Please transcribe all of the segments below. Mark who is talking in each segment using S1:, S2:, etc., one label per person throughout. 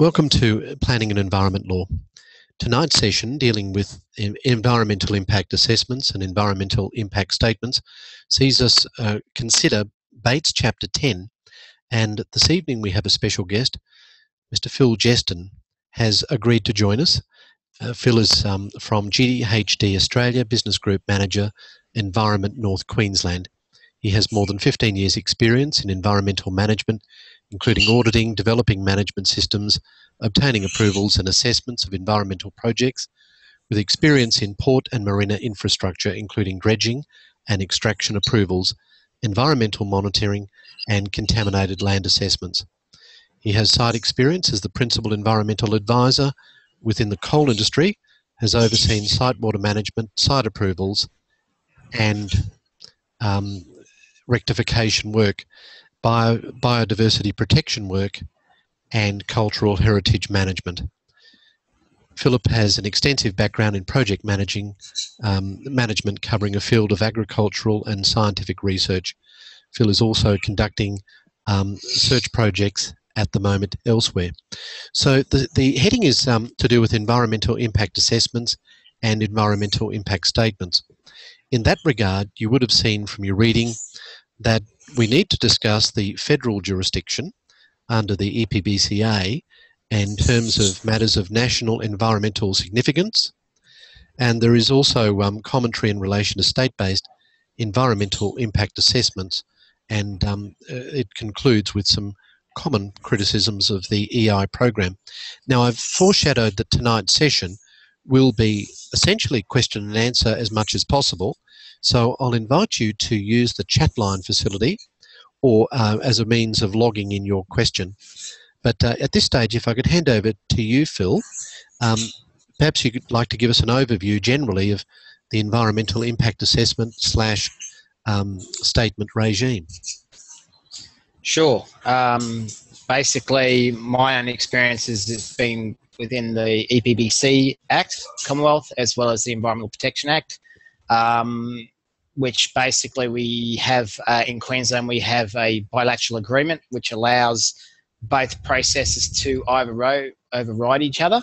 S1: Welcome to Planning and Environment Law. Tonight's session, dealing with environmental impact assessments and environmental impact statements, sees us consider Bates Chapter 10. And this evening we have a special guest. Mr. Phil Jeston has agreed to join us. Phil is from GHD Australia, Business Group Manager, Environment North Queensland. He has more than 15 years' experience in environmental management, including auditing, developing management systems, obtaining approvals and assessments of environmental projects, with experience in port and marina infrastructure, including dredging and extraction approvals, environmental monitoring, and contaminated land assessments. He has site experience as the Principal Environmental Advisor within the coal industry, has overseen site water management, site approvals, and rectification work, biodiversity protection work, and cultural heritage management. Philip has an extensive background in project management covering a field of agricultural and scientific research. Phil is also conducting search projects at the moment elsewhere. So the heading is to do with environmental impact assessments and environmental impact statements. In that regard, you would have seen from your reading that we need to discuss the federal jurisdiction under the EPBCA in terms of matters of national environmental significance, and there is also commentary in relation to state-based environmental impact assessments, and it concludes with some common criticisms of the EI program. Now, I've foreshadowed that tonight's session will be essentially question and answer as much as possible, so I'll invite you to use the chat line facility or as a means of logging in your question. But at this stage, if I could hand over to you, Phil, perhaps you could like to give us an overview generally of the environmental impact assessment / statement regime.
S2: Sure. Basically, my own experiences has been within the EPBC Act, Commonwealth, as well as the Environmental Protection Act, which basically we have in Queensland, we have a bilateral agreement which allows both processes to override each other.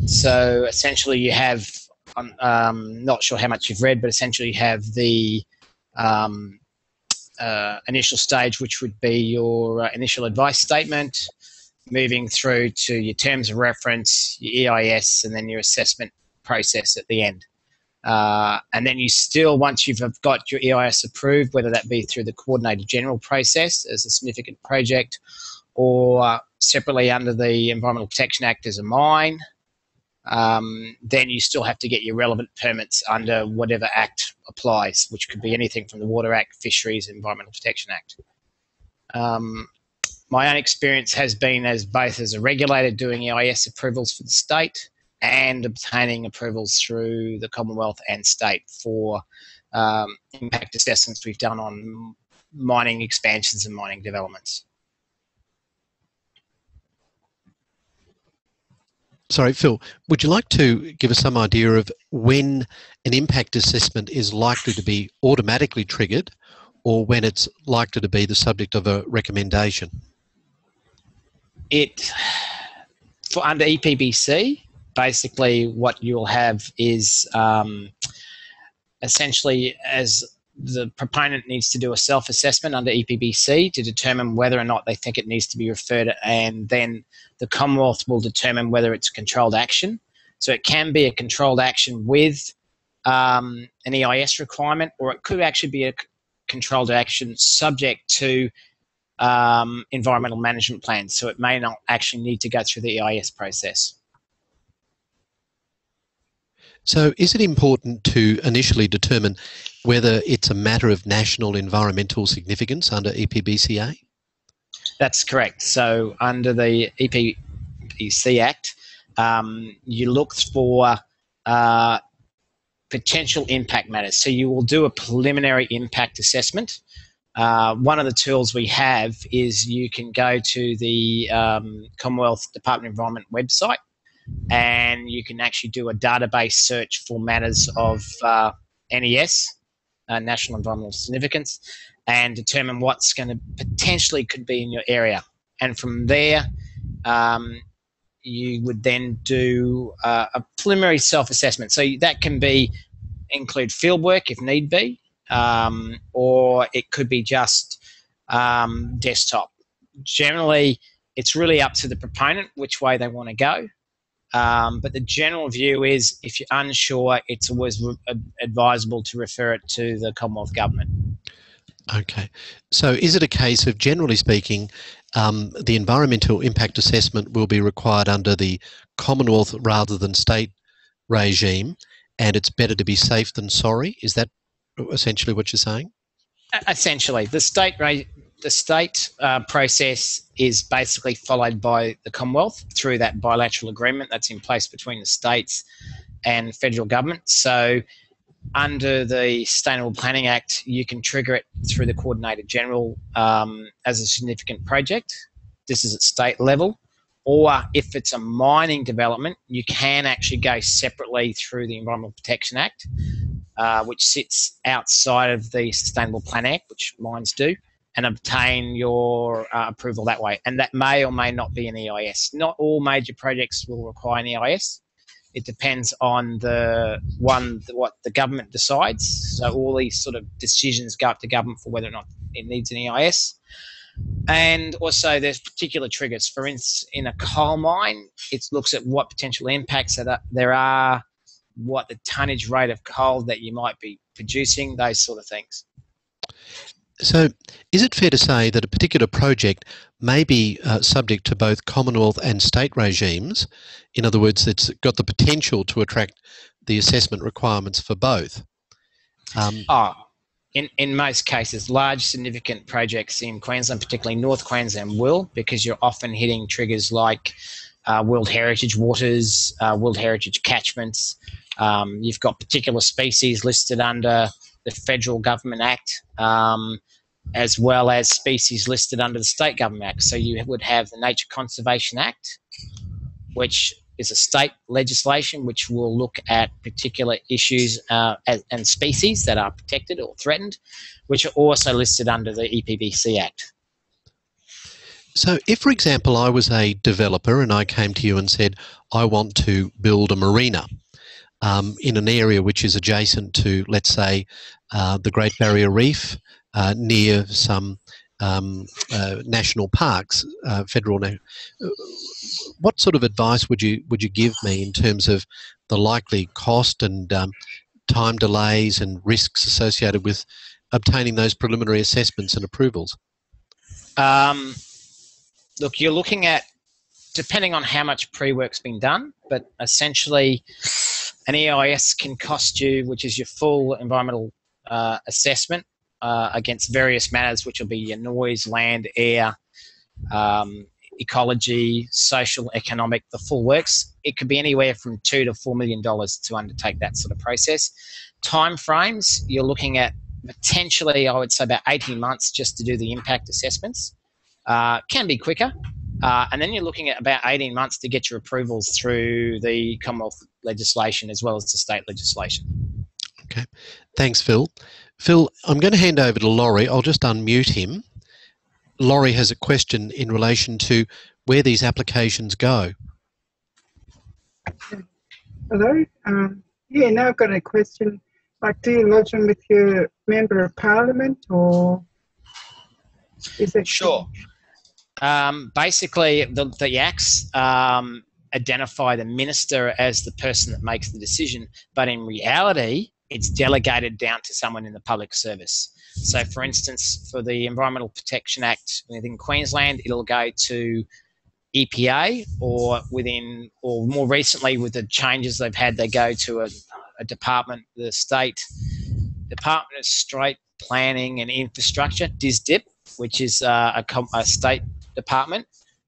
S2: So essentially you have, not sure how much you've read, but essentially you have the initial stage, which would be your initial advice statement, moving through to your terms of reference, your EIS, and then your assessment process at the end. And then you still, once you've got your EIS approved, whether that be through the Coordinated General process as a significant project or separately under the Environmental Protection Act as a mine, then you still have to get your relevant permits under whatever act applies, which could be anything from the Water Act, Fisheries, Environmental Protection Act. My own experience has been as both as a regulator doing EIS approvals for the state and obtaining approvals through the Commonwealth and state for impact assessments we've done on mining expansions and mining developments.
S1: Sorry, Phil, would you like to give us some idea of when an impact assessment is likely to be automatically triggered or when it's likely to be the subject of a recommendation?
S2: For under EPBC, basically what you'll have is essentially as the proponent needs to do a self-assessment under EPBC to determine whether or not they think it needs to be referred, and then the Commonwealth will determine whether it's a controlled action. So it can be a controlled action with an EIS requirement, or it could actually be a controlled action subject to environmental management plans. So it may not actually need to go through the EIS process.
S1: So is it important to initially determine whether it's a matter of national environmental significance under EPBCA?
S2: That's correct. So under the EPBC Act, you look for potential impact matters. So you will do a preliminary impact assessment. One of the tools we have is you can go to the Commonwealth Department of Environment website, and you can actually do a database search for matters of NES, National Environmental Significance, and determine what's going to potentially could be in your area. And from there, you would then do a preliminary self-assessment. So that can include fieldwork if need be, or it could be just desktop. Generally, it's really up to the proponent which way they want to go. But the general view is if you're unsure, it's always advisable to refer it to the Commonwealth Government.
S1: Okay. So is it a case of, generally speaking, the environmental impact assessment will be required under the Commonwealth rather than state regime, and it's better to be safe than sorry? Is that essentially what you're saying?
S2: Essentially, the state process is basically followed by the Commonwealth through that bilateral agreement that's in place between the states and federal government. So under the Sustainable Planning Act, you can trigger it through the Coordinator General as a significant project. This is at state level. Or if it's a mining development, you can actually go separately through the Environmental Protection Act, which sits outside of the Sustainable Planning Act, which mines do, and obtain your approval that way. And that may or may not be an EIS. Not all major projects will require an EIS. It depends on what the government decides. So all these sort of decisions go up to government for whether or not it needs an EIS. And also there's particular triggers. For instance, in a coal mine, it looks at what potential impacts there are, what the tonnage rate of coal that you might be producing, those sort of things.
S1: So is it fair to say that a particular project may be subject to both Commonwealth and state regimes? In other words, it's got the potential to attract the assessment requirements for both?
S2: In most cases, large significant projects in Queensland, particularly North Queensland, will, because you're often hitting triggers like World Heritage waters, World Heritage catchments. You've got particular species listed under the Federal Government Act, as well as species listed under the State Government Act. So you would have the Nature Conservation Act, which is a state legislation which will look at particular issues and species that are protected or threatened, which are also listed under the EPBC Act.
S1: So if, for example, I was a developer and I came to you and said, I want to build a marina in an area which is adjacent to, let's say, the Great Barrier Reef, near some national parks, what sort of advice would you give me in terms of the likely cost and time delays and risks associated with obtaining those preliminary assessments and approvals?
S2: Look, you're looking at, depending on how much pre-work's been done, but essentially an EIS can cost you, which is your full environmental assessment against various matters, which will be your noise, land, air, ecology, social, economic, the full works. It could be anywhere from $2 to $4 million to undertake that sort of process. Time frames, you're looking at potentially, I would say, about 18 months just to do the impact assessments. Can be quicker. And then you're looking at about 18 months to get your approvals through the Commonwealth legislation as well as the state legislation.
S1: Okay. Thanks, Phil. Phil, I'm going to hand over to Laurie. I'll just unmute him. Laurie has a question in relation to where these applications go.
S3: Hello. Now I've got a question. Like, do you lodge them with your Member of Parliament, or is it?
S2: Sure. Basically, the acts identify the minister as the person that makes the decision, but in reality, it's delegated down to someone in the public service. So, for instance, for the Environmental Protection Act within Queensland, it'll go to EPA, or more recently with the changes they've had, they go to a department, the State Department of State Planning and Infrastructure, DISDIP, which is a state department.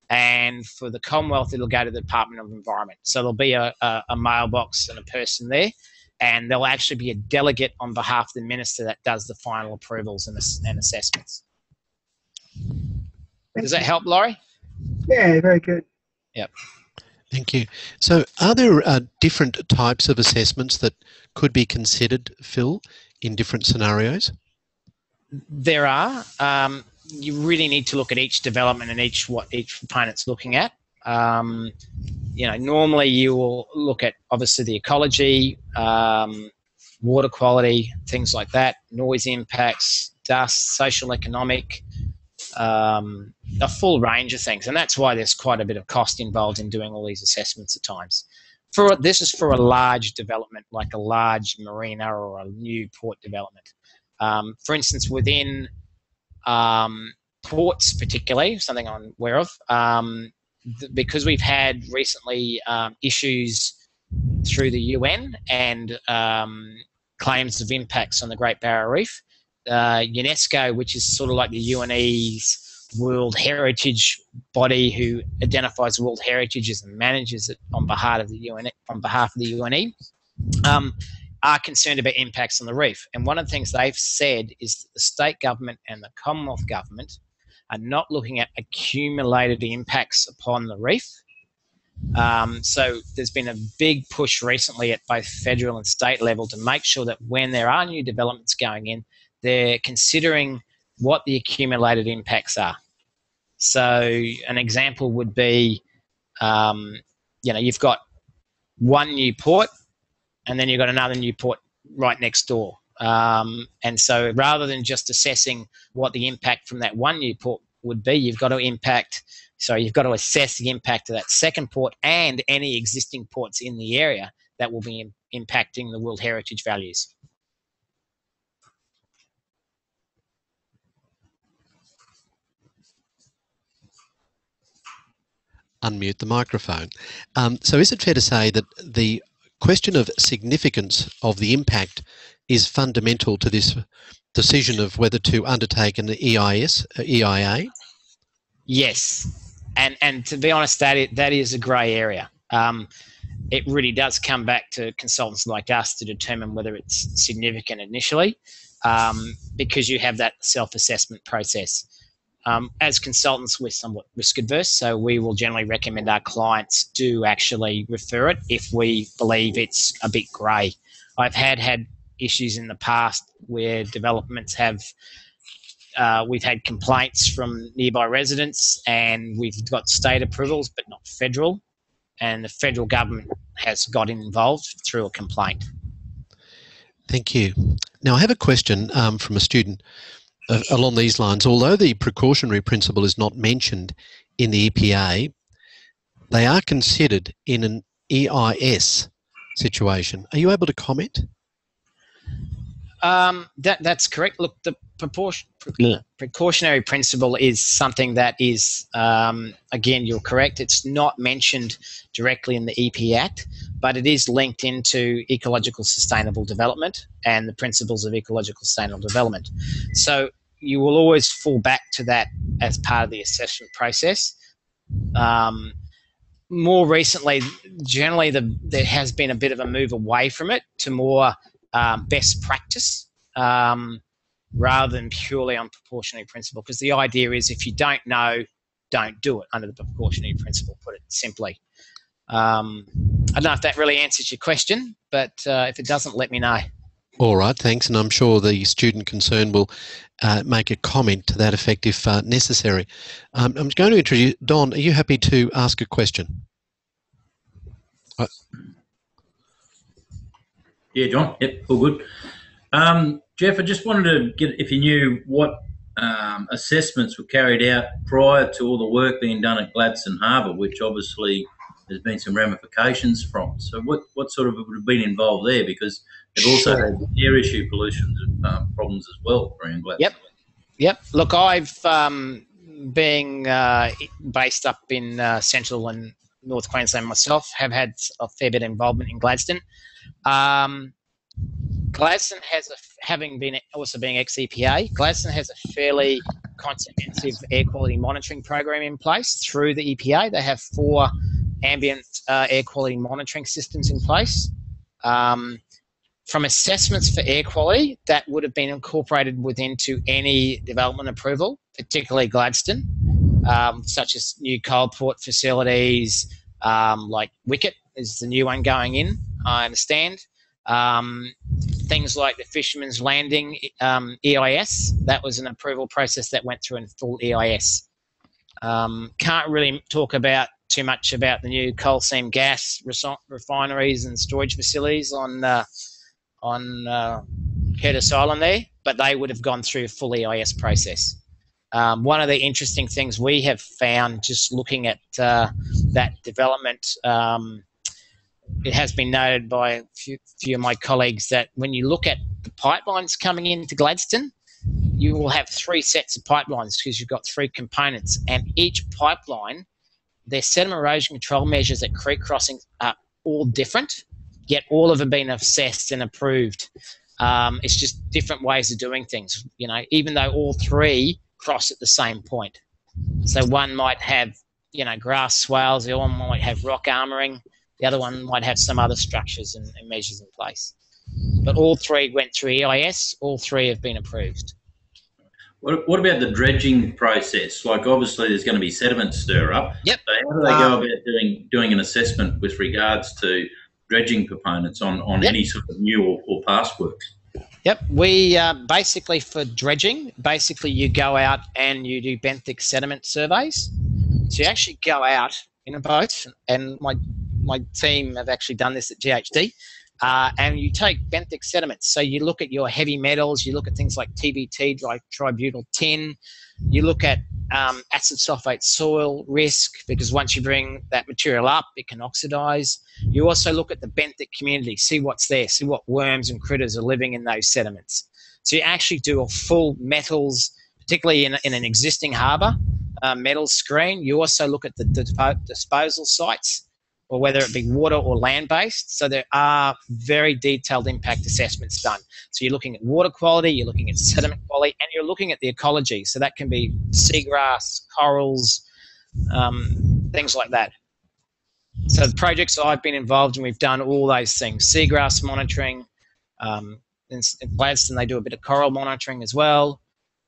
S2: And for the Commonwealth, it'll go to the Department of Environment. So there'll be a mailbox and a person there, and there'll actually be a delegate on behalf of the minister that does the final approvals and assessments. Does that help, Laurie?
S3: Yeah, very good.
S2: Yep.
S1: Thank you. So are there different types of assessments that could be considered, Phil, in different scenarios?
S2: There are. You really need to look at each development and what each proponent's looking at. Normally you will look at obviously the ecology, water quality, things like that, noise impacts, dust, social, economic, a full range of things. And that's why there's quite a bit of cost involved in doing all these assessments at times. This is for a large development, like a large marina or a new port development. For instance, within ports particularly, something I'm aware of, because we've had recently issues through the UN and claims of impacts on the Great Barrier Reef, UNESCO, which is sort of like the UNE's World Heritage body who identifies World Heritages and manages it on behalf of the UNE, are concerned about impacts on the reef. And one of the things they've said is that the state government and the Commonwealth government are not looking at accumulated impacts upon the reef. So there's been a big push recently at both federal and state level to make sure that when there are new developments going in, they're considering what the accumulated impacts are. So an example would be, you've got one new port and then you've got another new port right next door. And so rather than just assessing what the impact from that one new port would be, you've got to assess the impact of that second port and any existing ports in the area that will be impacting the World Heritage values.
S1: Unmute the microphone. So is it fair to say that the question of significance of the impact is fundamental to this decision of whether to undertake an EIA?
S2: Yes, and to be honest, that is a grey area. It really does come back to consultants like us to determine whether it's significant initially, because you have that self-assessment process. As consultants, we're somewhat risk adverse, so we will generally recommend our clients do actually refer it if we believe it's a bit grey. I've had issues in the past where developments we've had complaints from nearby residents and we've got state approvals but not federal, and the federal government has got involved through a complaint.
S1: Thank you. Now I have a question from a student along these lines. Although the precautionary principle is not mentioned in the EPA, they are considered in an EIS situation. Are you able to comment?
S2: That's correct. Look, the precautionary principle is something that is, again, you're correct, it's not mentioned directly in the EP Act, but it is linked into ecological sustainable development and the principles of ecological sustainable development. So you will always fall back to that as part of the assessment process. More recently, generally, there has been a bit of a move away from it to more best practice rather than purely on precautionary principle, because the idea is if you don't know, don't do it under the precautionary principle, put it simply. I don't know if that really answers your question, but if it doesn't, let me know.
S1: All right, thanks, and I'm sure the student concerned will make a comment to that effect if necessary. I'm going to introduce Don. Are you happy to ask a question?
S4: Yeah, John. Yep, all good. Jeff, I just wanted to get if you knew what assessments were carried out prior to all the work being done at Gladstone Harbour, which obviously there's been some ramifications from. So what sort of would have been involved there? Because they've also had air issue pollution problems as well around Gladstone.
S2: Yep. Look, I've being based up in Central and North Queensland myself, have had a fair bit of involvement in Gladstone. Gladstone has, having been also being ex-EPA, Gladstone has a fairly comprehensive air quality monitoring program in place through the EPA. They have 4 ambient air quality monitoring systems in place. From assessments for air quality, that would have been incorporated into any development approval, particularly Gladstone, such as new coal port facilities, like Wicket is the new one going in, I understand. Things like the Fisherman's Landing EIS, that was an approval process that went through in full EIS. Can't really talk about too much about the new coal seam gas refineries and storage facilities on Curtis Island there, but they would have gone through a full EIS process. One of the interesting things we have found just looking at that development, it has been noted by a few of my colleagues that when you look at the pipelines coming into Gladstone, you will have 3 sets of pipelines because you've got 3 components, and each pipeline, their sediment erosion control measures at creek crossings are all different, yet all of them been assessed and approved. It's just different ways of doing things, you know, even though all 3 cross at the same point. So one might have, you know, grass swales, the other one might have rock armouring, the other one might have some other structures and measures in place. But all 3 went through EIS, all 3 have been approved.
S4: What about the dredging process? Like, obviously, there's going to be sediment stir up.
S2: Yep.
S4: So how do they go about doing an assessment with regards to dredging components on any sort of new or past works?
S2: Yep. We basically, for dredging, basically you go out and you do benthic sediment surveys. So you actually go out in a boat, and my team have actually done this at GHD. And you take benthic sediments. So you look at your heavy metals, you look at things like TBT, tributyl tin, you look at acid sulfate soil risk, because once you bring that material up, it can oxidize. You also look at the benthic community, see what's there, see what worms and critters are living in those sediments. So you actually do a full metals, particularly in an existing harbour, metals screen. You also look at the disposal sites, or whether it be water or land-based. So there are very detailed impact assessments done. So you're looking at water quality, you're looking at sediment quality, and you're looking at the ecology. So that can be seagrass, corals, things like that. So the projects I've been involved in, we've done all those things. Seagrass monitoring. In Gladstone, they do a bit of coral monitoring as well.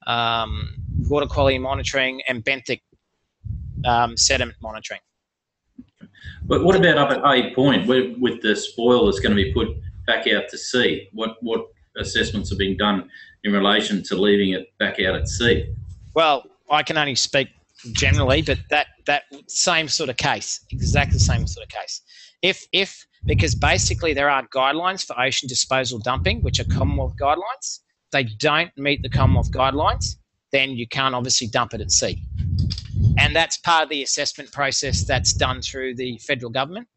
S2: Water quality monitoring, and benthic sediment monitoring.
S4: But what about up at Hay Point, with the spoil that's going to be put back out to sea? What assessments are being done in relation to leaving it back out at sea?
S2: Well, I can only speak generally, but that same sort of case, exactly the same sort of case. Because basically there are guidelines for ocean disposal dumping, which are Commonwealth guidelines. If they don't meet the Commonwealth guidelines, then you can't obviously dump it at sea. And that's part of the assessment process that's done through the federal government,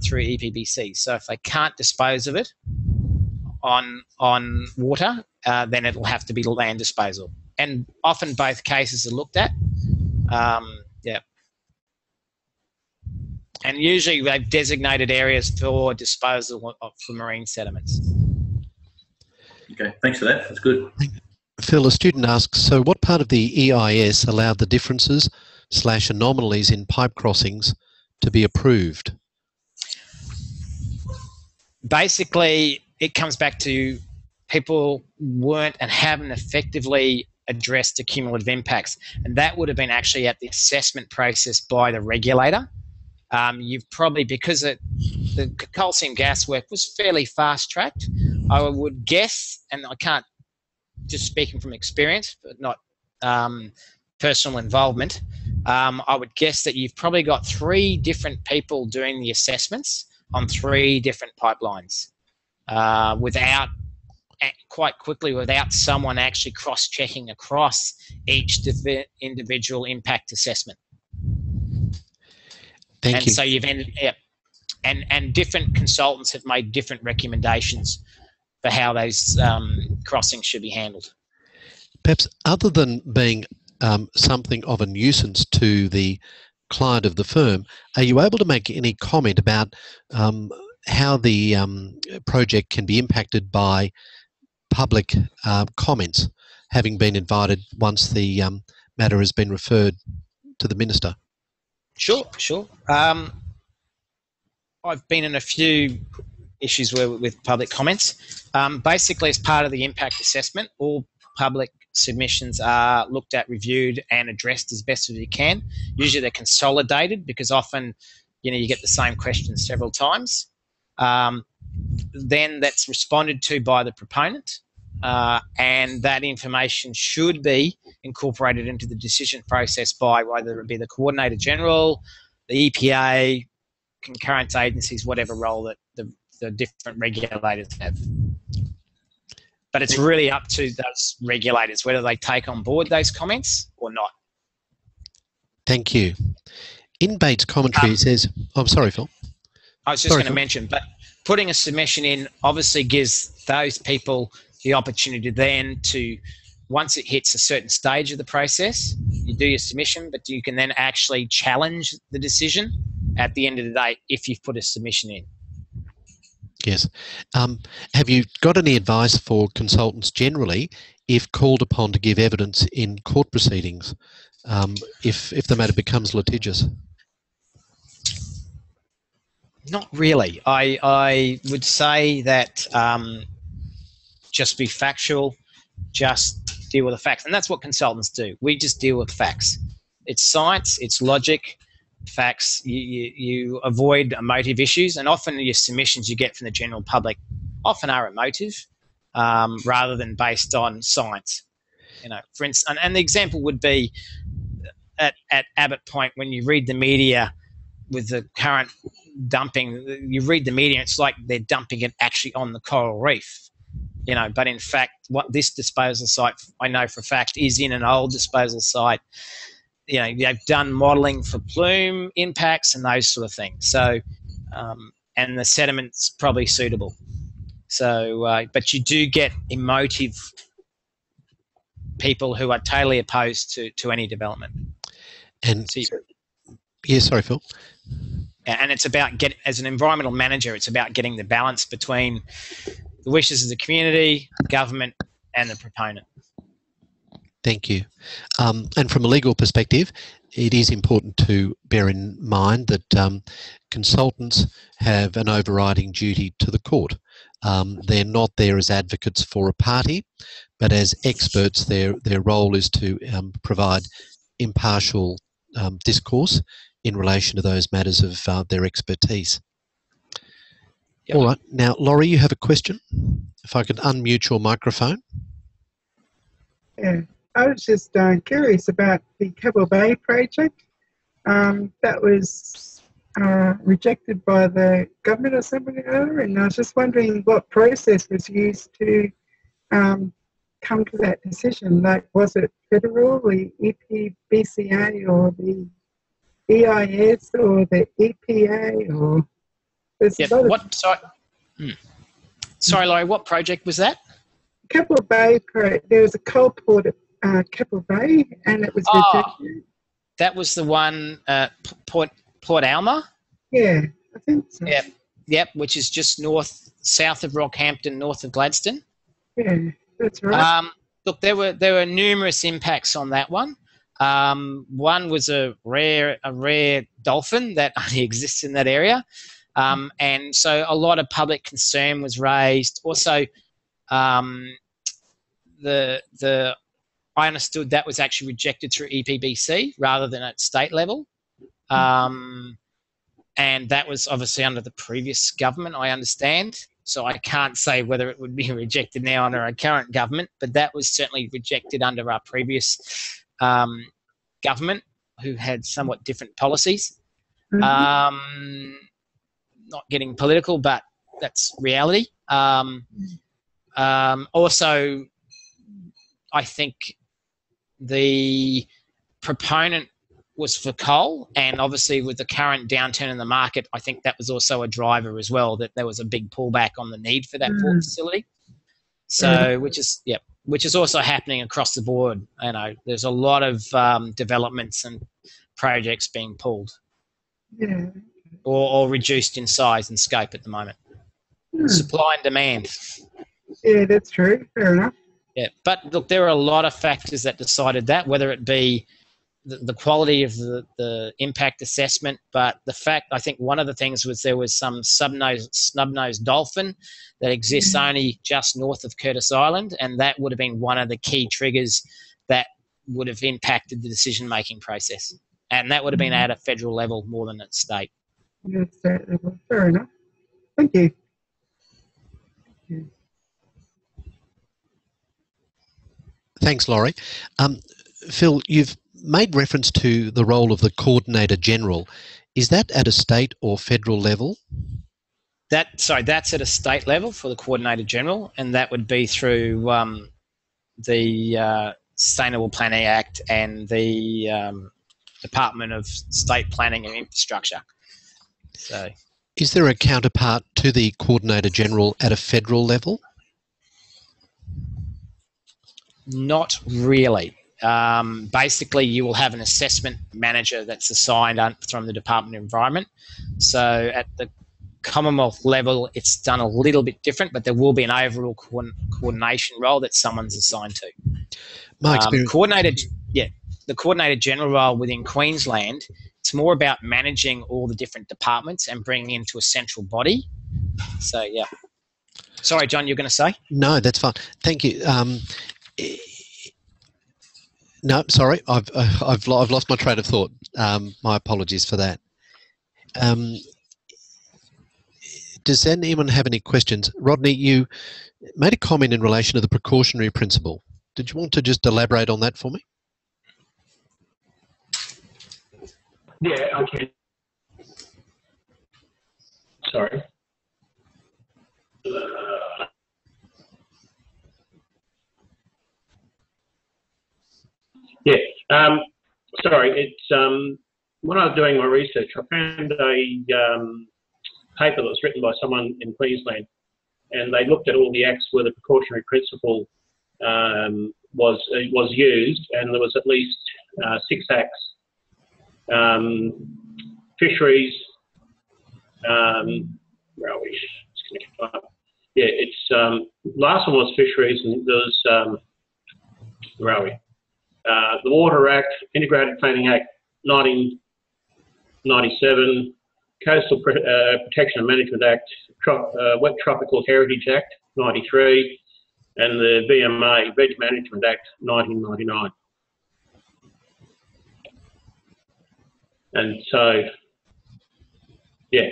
S2: through EPBC. So if they can't dispose of it on water, then it'll have to be land disposal. And often both cases are looked at. And usually they've designated areas for disposal for marine sediments.
S4: Okay, thanks for that. That's good.
S1: Phil, a student asks, so what part of the EIS allowed the differences/anomalies in pipe crossings to be approved?
S2: Basically, it comes back to people weren't and haven't effectively addressed the cumulative impacts. And that would have been actually at the assessment process by the regulator. You've probably, because the coal seam gas work was fairly fast-tracked, I would guess, and I can't, just speaking from experience, but not personal involvement, I would guess that you've probably got 3 different people doing the assessments on 3 different pipelines without someone actually cross-checking across each individual impact assessment.
S1: Thank you.
S2: So you've ended, and different consultants have made different recommendations for how those crossings should be handled.
S1: Perhaps other than being something of a nuisance to the client of the firm, are you able to make any comment about how the project can be impacted by public comments, having been invited once the matter has been referred to the Minister?
S2: Sure. I've been in a few issues with public comments. Basically, as part of the impact assessment, all public submissions are looked at, reviewed, and addressed as best as you can. Usually they're consolidated because often, you get the same questions several times. Then that's responded to by the proponent, and that information should be incorporated into the decision process by whether it be the Coordinator General, the EPA, concurrent agencies, whatever role that the different regulators have. But it's really up to those regulators whether they take on board those comments or not.
S1: Thank you. In Bates' commentary, it says, I'm sorry, Phil.
S2: I was just going to mention, but putting a submission in obviously gives those people the opportunity then to, once it hits a certain stage of the process, you do your submission, but you can then actually challenge the decision at the end of the day if you've put a submission in.
S1: Yes. Have you got any advice for consultants generally if called upon to give evidence in court proceedings, if the matter becomes litigious?
S2: Not really. I would say that just be factual, just deal with the facts. And that's what consultants do. We just deal with facts. It's science, it's logic, facts. You avoid emotive issues, and often your submissions you get from the general public often are emotive rather than based on science. For instance, and the example would be at Abbott Point, when you read the media with the current dumping, you read the media, it's like they're dumping it actually on the coral reef. But in fact, what this disposal site, I know for a fact, is in an old disposal site. They've done modelling for plume impacts and those sort of things. So, and the sediment's probably suitable. So, but you do get emotive people who are totally opposed to any development.
S1: And yeah, sorry, Phil.
S2: And it's about as an environmental manager, it's about getting the balance between the wishes of the community, government, and the proponent.
S1: Thank you. And from a legal perspective, it is important to bear in mind that consultants have an overriding duty to the court. They're not there as advocates for a party, but as experts, their role is to provide impartial discourse in relation to those matters of their expertise.
S2: Yep.
S1: All right. Now, Laurie, you have a question? If I could unmute your microphone.
S3: Yeah, I was just curious about the Keppel Bay project. That was rejected by the government or something or other, and I was just wondering what process was used to come to that decision. Like, was it federal, the EPBCA, or the EIS, or the EPA, or...
S2: Sorry, Laurie, what project was that?
S3: Keppel Bay. There was a coal port at Keppel Bay, and it was rejected.
S2: That was the one at Port Alma?
S3: Yeah, I think so.
S2: Yep, which is just south of Rockhampton, north of Gladstone.
S3: Yeah, that's right.
S2: Look, there were numerous impacts on that one. One was a rare dolphin that only exists in that area. And so a lot of public concern was raised. Also, I understood that was actually rejected through EPBC rather than at state level. And that was obviously under the previous government, I understand. So I can't say whether it would be rejected now under our current government, but that was certainly rejected under our previous government, who had somewhat different policies. Not getting political, but that's reality. Also, I think the proponent was for coal, and obviously with the current downturn in the market, I think that was also a driver as well, that there was a big pullback on the need for that port facility. So, which is also happening across the board. There's a lot of developments and projects being pulled.
S3: Yeah.
S2: Or reduced in size and scope at the moment. Supply and demand.
S3: Yeah, that's true. Fair enough.
S2: Yeah, but look, there are a lot of factors that decided that, whether it be the quality of the impact assessment, but the fact, I think one of the things was there was some snub-nosed dolphin that exists only just north of Curtis Island, and that would have been one of the key triggers that would have impacted the decision-making process. And that would have been at a federal level more than at state.
S3: Yeah, fair enough. Thank you.
S1: Thanks, Laurie. Phil, you've made reference to the role of the Coordinator General Is that at a state or federal level?
S2: That's at a state level for the Coordinator General, and that would be through the Sustainable Planning Act and the Department of State Planning and Infrastructure. So,
S1: is there a counterpart to the Coordinator General at a federal level?
S2: not really. Basically, you will have an assessment manager that's assigned from the Department of Environment. So at the Commonwealth level, it's done a little bit different, but there will be an overall coordination role that someone's assigned to.
S1: My experience.
S2: The Coordinator General role within Queensland, it's more about managing all the different departments and bringing into a central body. So, yeah. Sorry, John, you're going to say?
S1: No, that's fine. Thank you. No, sorry, I've lost my train of thought. My apologies for that. Does anyone have any questions? Rodney, you made a comment in relation to the precautionary principle. Did you want to just elaborate on that for me?
S5: Yeah, I can. Sorry. Yeah, sorry, it's when I was doing my research, I found a paper that was written by someone in Queensland, and they looked at all the acts where the precautionary principle was used, and there was at least 6 acts. Fisheries, where are we? Just gonna get up. Yeah, it's last one was fisheries, and there's where are we? The Water Act, Integrated Planning Act 1997, Coastal Protection and Management Act, Wet Tropical Heritage Act 93, and the VMA, Veg Management Act 1999. And so, yeah,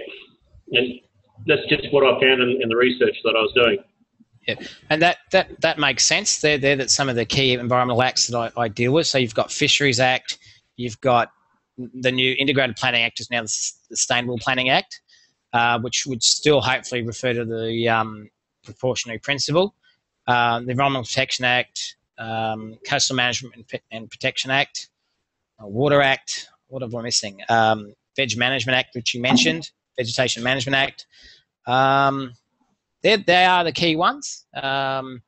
S5: and that's just what I found in the research that I was doing.
S2: Yeah, and that makes sense. That's some of the key environmental acts that I deal with. So you've got Fisheries Act, you've got the new Integrated Planning Act is now the Sustainable Planning Act, which would still hopefully refer to the precautionary principle. The Environmental Protection Act, Coastal Management and Protection Act, Water Act. What am I missing? Veg Management Act, which you mentioned, Vegetation Management Act. They are the key ones. And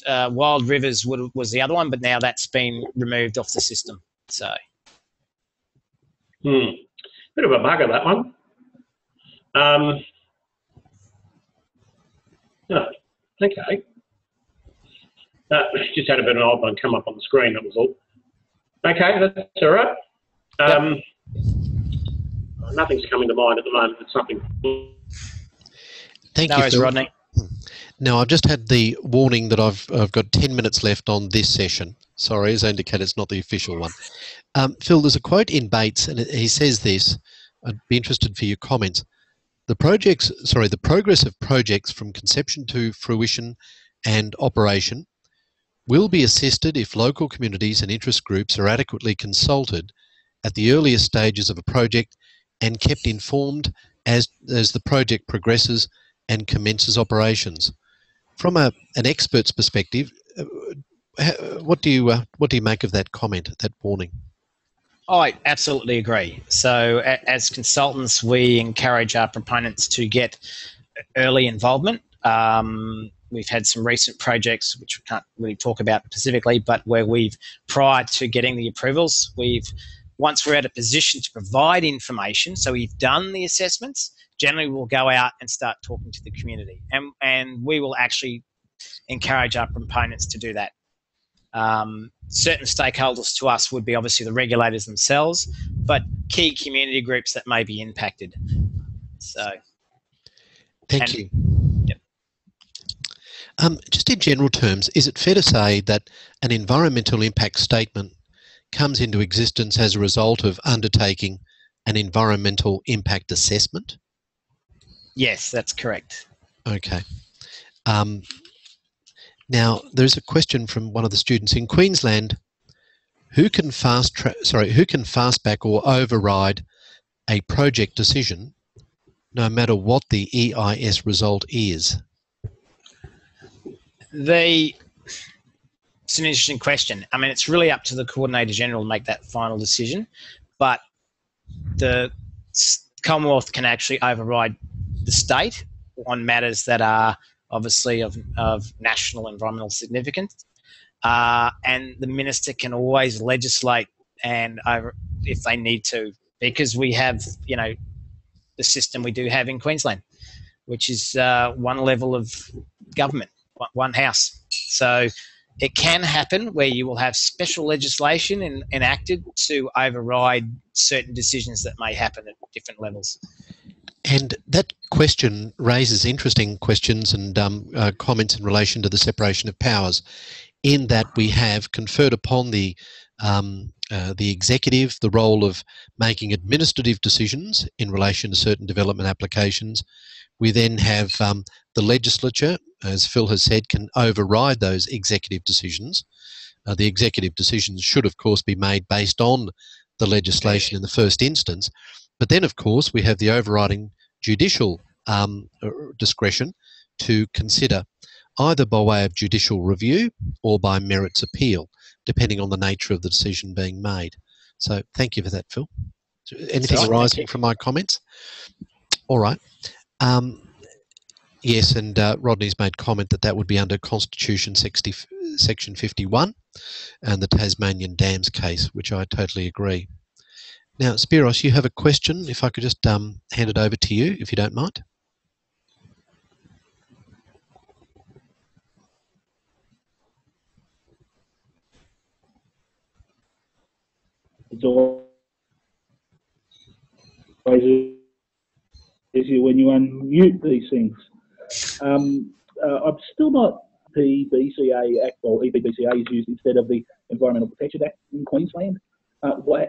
S2: Wild Rivers was the other one, but now that's been removed off the system. So,
S5: bit of a bugger, that one. Okay. Just had a bit of an odd one come up on the screen, that was all. Okay, that's all right. Nothing's coming to mind at the moment. It's something.
S1: Thank you,
S2: worries,
S1: Phil.
S2: Rodney.
S1: Now, I've just had the warning that I've got 10 minutes left on this session. Sorry, as I indicated, it's not the official one. Phil, there's a quote in Bates, and he says this. I'd be interested for your comments. The progress of projects from conception to fruition and operation will be assisted if local communities and interest groups are adequately consulted at the earliest stages of a project and kept informed as the project progresses and commences operations. From an expert's perspective, what do you make of that comment, that warning?
S2: I absolutely agree. So as consultants, we encourage our proponents to get early involvement. We've had some recent projects, which we can't really talk about specifically, but where prior to getting the approvals, once we're at a position to provide information, so we've done the assessments, generally we'll go out and start talking to the community. And we will actually encourage our proponents to do that. Certain stakeholders to us would be obviously the regulators themselves, but key community groups that may be impacted. So,
S1: Thank you.
S2: Yep.
S1: Just in general terms, is it fair to say that an environmental impact statement comes into existence as a result of undertaking an environmental impact assessment?
S2: Yes, that's correct.
S1: Okay. Now, there's a question from one of the students in Queensland. Who can fast back or override a project decision, no matter what the EIS result is?
S2: It's an interesting question. I mean, it's really up to the Coordinator General to make that final decision, but the Commonwealth can actually override the state on matters that are obviously of national environmental significance, and the Minister can always legislate and if they need to, because we have, you know, the system we do have in Queensland, which is one level of government, one house. So it can happen where you will have special legislation enacted to override certain decisions that may happen at different levels.
S1: And that question raises interesting questions and comments in relation to the separation of powers, in that we have conferred upon the executive the role of making administrative decisions in relation to certain development applications. We then have the legislature, as Phil has said, can override those executive decisions. The executive decisions should, of course, be made based on the legislation in the first instance. But then, of course, we have the overriding judicial discretion to consider either by way of judicial review or by merits appeal, depending on the nature of the decision being made. So thank you for that, Phil. Anything arising from my comments? All right. Yes, and Rodney's made comment that would be under Constitution Section 51 and the Tasmanian Dams case, which I totally agree. Now, Spiros, you have a question. If I could just hand it over to you, if you don't mind.
S6: It's always easier when you unmute these things. I'm still not the BCA Act, or EPBCA is used instead of the Environmental Protection Act in Queensland. Why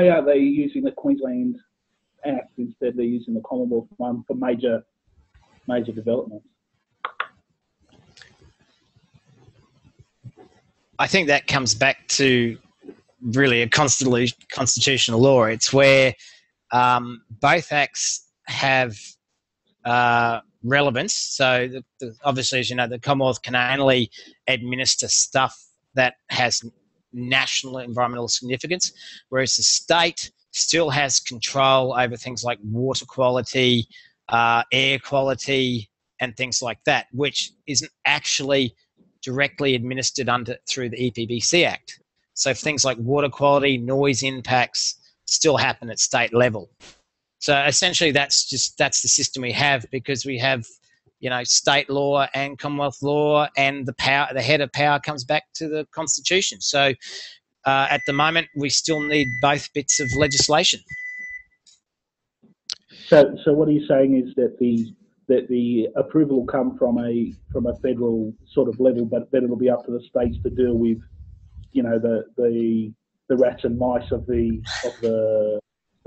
S6: are they using the Queensland Act instead of using the Commonwealth one for major developments?
S2: I think that comes back to really a constitutional law. It's where both acts have relevance. So obviously, as you know, the Commonwealth can only administer stuff that has national environmental significance, whereas the state still has control over things like water quality, air quality, and things like that, which isn't actually directly administered through the EPBC Act. So things like water quality, noise impacts still happen at state level. So essentially that's the system we have, because we have, you know, state law and Commonwealth law, and the head of power comes back to the Constitution. So at the moment we still need both bits of legislation.
S6: So what are you saying is that the approval will come from a federal sort of level, but then it'll be up to the states to deal with, you know, the rats and mice of the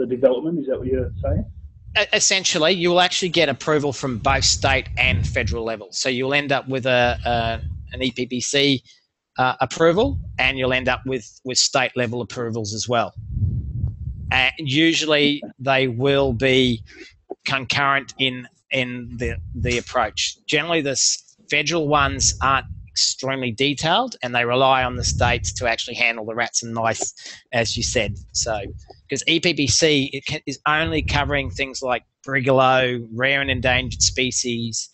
S6: development. Is that what you're saying?
S2: Essentially, you will actually get approval from both state and federal levels. So you'll end up with an EPBC approval, and you'll end up with state level approvals as well. Usually, they will be concurrent in the approach. Generally, the federal ones aren't extremely detailed, and they rely on the states to actually handle the rats and mice, as you said. So, because EPBC is only covering things like brigalow, rare and endangered species,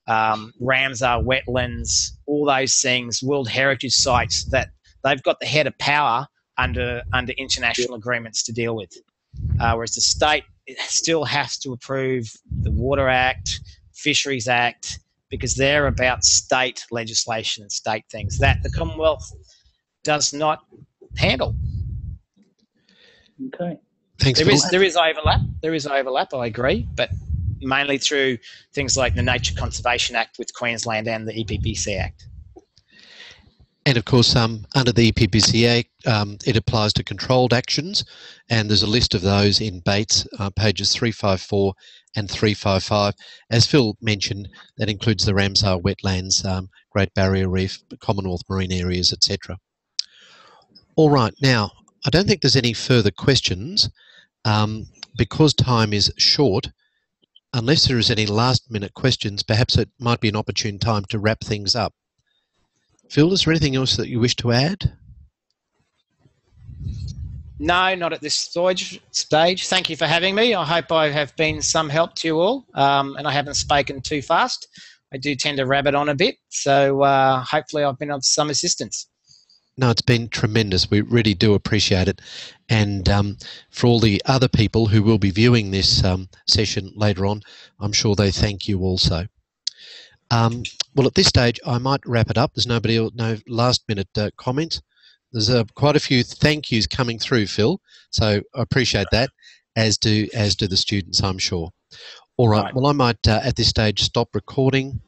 S2: Ramsar wetlands, all those things, World Heritage sites that they've got the head of power under international agreements to deal with. Whereas the state still has to approve the Water Act, Fisheries Act, because they're about state legislation and state things that the Commonwealth does not handle.
S6: Okay.
S1: Thanks.
S2: There is overlap. There is overlap, I agree, but mainly through things like the Nature Conservation Act with Queensland and the EPBC Act.
S1: And of course, under the EPBC Act, it applies to controlled actions, and there's a list of those in Bates, pages 354 and 355. As Phil mentioned, that includes the Ramsar wetlands, Great Barrier Reef, Commonwealth marine areas, etc. All right, now I don't think there's any further questions. Because time is short, unless there is any last-minute questions, perhaps it might be an opportune time to wrap things up. Phil, is there anything else that you wish to add?
S2: No, not at this stage. Thank you for having me. I hope I have been some help to you all, and I haven't spoken too fast. I do tend to rabbit on a bit, so hopefully I've been of some assistance.
S1: No, it's been tremendous. We really do appreciate it. And for all the other people who will be viewing this session later on, I'm sure they thank you also. Well, at this stage, I might wrap it up. There's no last-minute comments. There's quite a few thank yous coming through, Phil, so I appreciate that, as do the students, I'm sure. All right. Well, I might, at this stage, stop recording